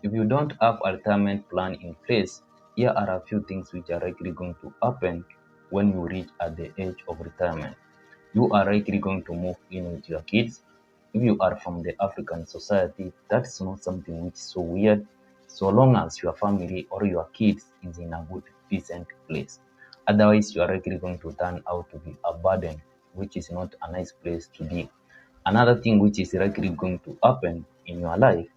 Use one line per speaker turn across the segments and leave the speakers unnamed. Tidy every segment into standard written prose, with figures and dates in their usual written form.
If you don't have a retirement plan in place, here are a few things which are likely going to happen when you reach at the age of retirement. You are likely going to move in with your kids. If you are from the African society, that's not something which is so weird, so long as your family or your kids is in a good, decent place. Otherwise, you are likely going to turn out to be a burden, which is not a nice place to be. Another thing which is likely going to happen in your life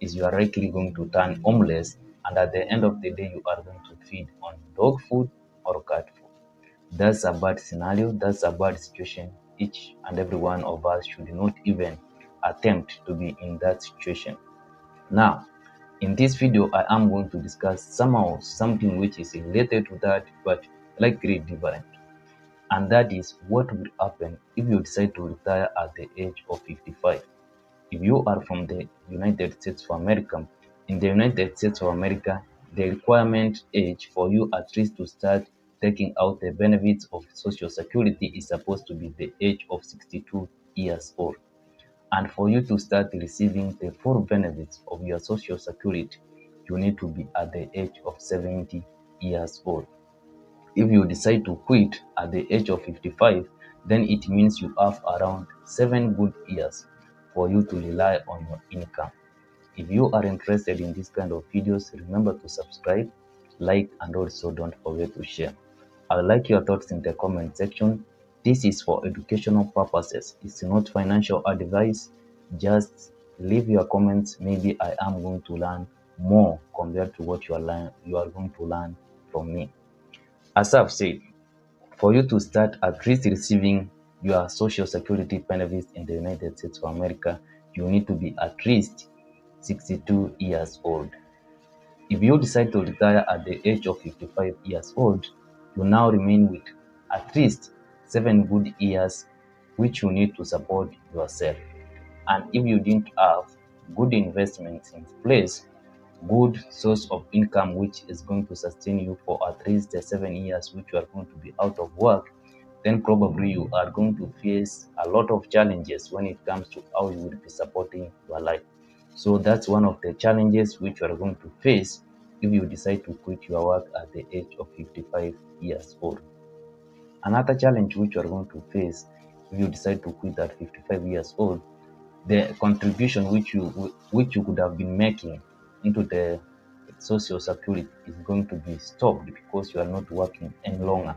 is you are likely going to turn homeless, and at the end of the day, you are going to feed on dog food or cat food. That's a bad scenario, that's a bad situation. Each and every one of us should not even attempt to be in that situation. Now, in this video, I am going to discuss somehow something which is related to that, but likely different. And that is what will happen if you decide to retire at the age of 55. If you are from the United States of America, in the United States of America, the requirement age for you at least to start taking out the benefits of Social Security is supposed to be the age of 62 years old. And for you to start receiving the full benefits of your Social Security, you need to be at the age of 70 years old. If you decide to quit at the age of 55, then it means you have around 7 good years for you to rely on your income. If you are interested in this kind of videos, remember to subscribe, like, and also don't forget to share. I would like your thoughts in the comment section. This is for educational purposes. It's not financial advice. Just leave your comments. Maybe I am going to learn more compared to what you are going to learn from me. As I've said, for you to start at least receiving your Social Security benefits in the United States of America, you need to be at least 62 years old. If you decide to retire at the age of 55 years old, you now remain with at least 7 good years which you need to support yourself. And if you didn't have good investments in place, good source of income which is going to sustain you for at least the 7 years which you are going to be out of work, then probably you are going to face a lot of challenges when it comes to how you will be supporting your life. So that's one of the challenges which you are going to face if you decide to quit your work at the age of 55 years old. Another challenge which you are going to face if you decide to quit at 55 years old, the contribution which you could have been making into the social security is going to be stopped because you are not working any longer,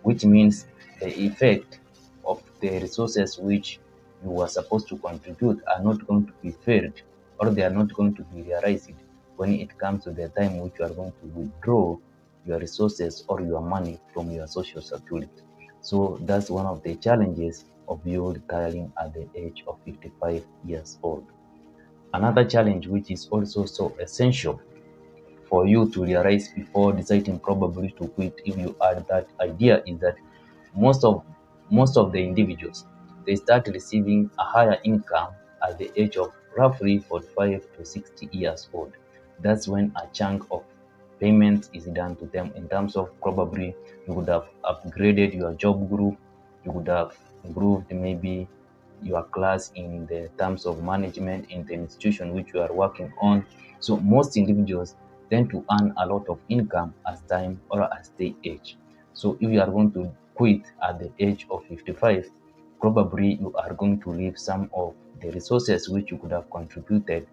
which means the effect of the resources which you were supposed to contribute are not going to be felt, or they are not going to be realized when it comes to the time which you are going to withdraw your resources or your money from your social security. So that's one of the challenges of you retiring at the age of 55 years old. Another challenge which is also so essential for you to realize before deciding probably to quit if you add that idea is that most of most of the individuals, they start receiving a higher income at the age of roughly 45 to 60 years old. That's when a chunk of payment is done to them in terms of probably you would have upgraded your job group, you would have improved maybe your class in the terms of management in the institution which you are working on. So most individuals tend to earn a lot of income as time or as they age. So if you are going to quit at the age of 55, probably you are going to leave some of the resources which you could have contributed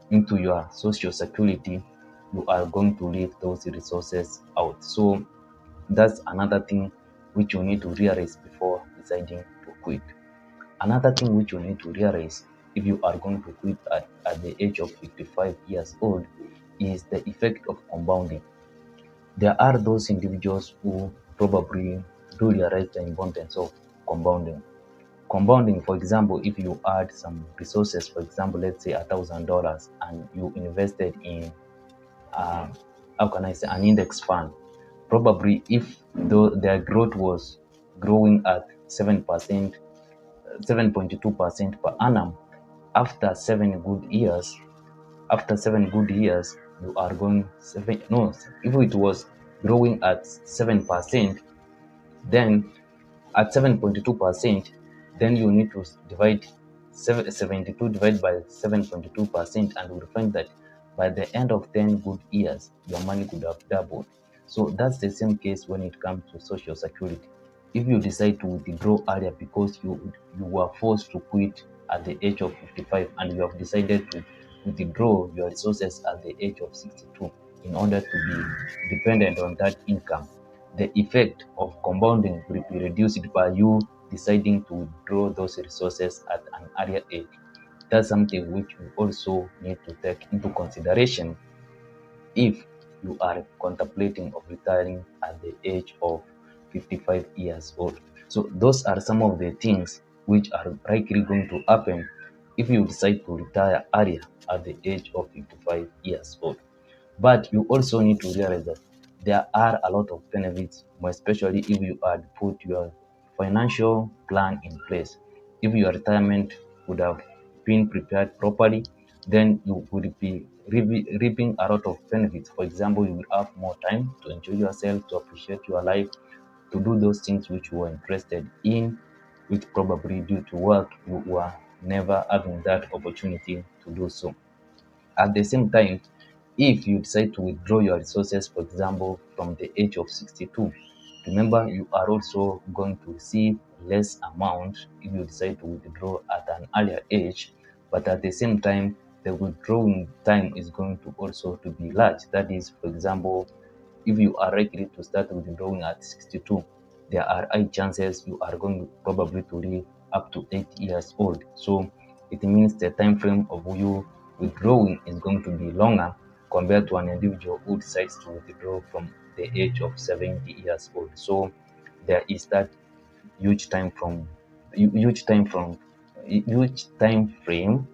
into your social security. You are going to leave those resources out. So that's another thing which you need to realize before deciding to quit. Another thing which you need to realize if you are going to quit at the age of 55 years old is the effect of compounding. There are those individuals who probably do realize the importance of compounding. Compounding, for example, if you add some resources, for example, let's say $1,000, and you invested in, uh, how can I say, an index fund, probably if their growth was growing at 7%, 7.2% per annum, after 7 good years, you are going seven. No, if it was growing at 7%, then at 7.2%, then you need to divide 72 divided by 7.2%, and we'll find that By the end of 10 good years, your money could have doubled. So that's the same case when it comes to social security. If you decide to withdraw earlier because you were forced to quit at the age of 55 and you have decided to withdraw your resources at the age of 62 in order to be dependent on that income, the effect of compounding will be reduced by you deciding to withdraw those resources at an earlier age. That's something which you also need to take into consideration if you are contemplating of retiring at the age of 55 years old. So those are some of the things which are likely going to happen if you decide to retire earlier at the age of 55 years old. But you also need to realize that there are a lot of benefits, more especially if you had put your financial plan in place. If your retirement would have been prepared properly, then you would be reaping a lot of benefits. For example, you will have more time to enjoy yourself, to appreciate your life, to do those things which you were interested in, which probably due to work you were never having that opportunity to do so. At the same time, if you decide to withdraw your resources, for example, from the age of 62, remember you are also going to receive less amount if you decide to withdraw at an earlier age, but at the same time, the withdrawing time is going to also to be large. That is, for example, if you are likely to start withdrawing at 62, there are high chances you are going probably to live up to 80 years old. So it means the time frame of you withdrawing is going to be longer compared to an individual who decides to withdraw from the age of 70 years old. So there is that huge time from huge time from huge time frame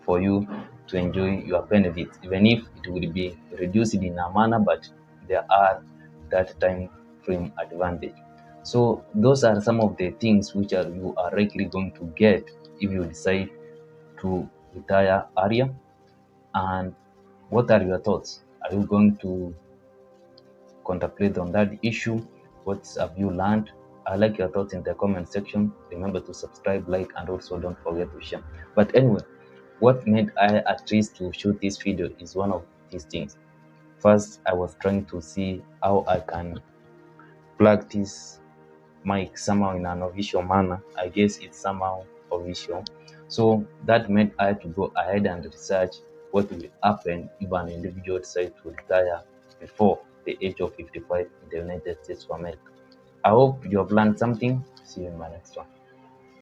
for you to enjoy your benefits, even if it will be reduced in a manner, but there are that time frame advantage. So those are some of the things which are you are likely going to get if you decide to retire earlier. And what are your thoughts? Are you going to contemplate on that issue? What have you learned? I like your thoughts in the comment section. Remember to subscribe, like, and also don't forget to share. But anyway, what made I at least to shoot this video is one of these things. First, I was trying to see how I can plug this mic somehow in an official manner. I guess it's somehow official. So that made I to go ahead and research what will happen if an individual decides to retire before the age of 55 in the United States of America. I hope you have learned something. See you in my next one.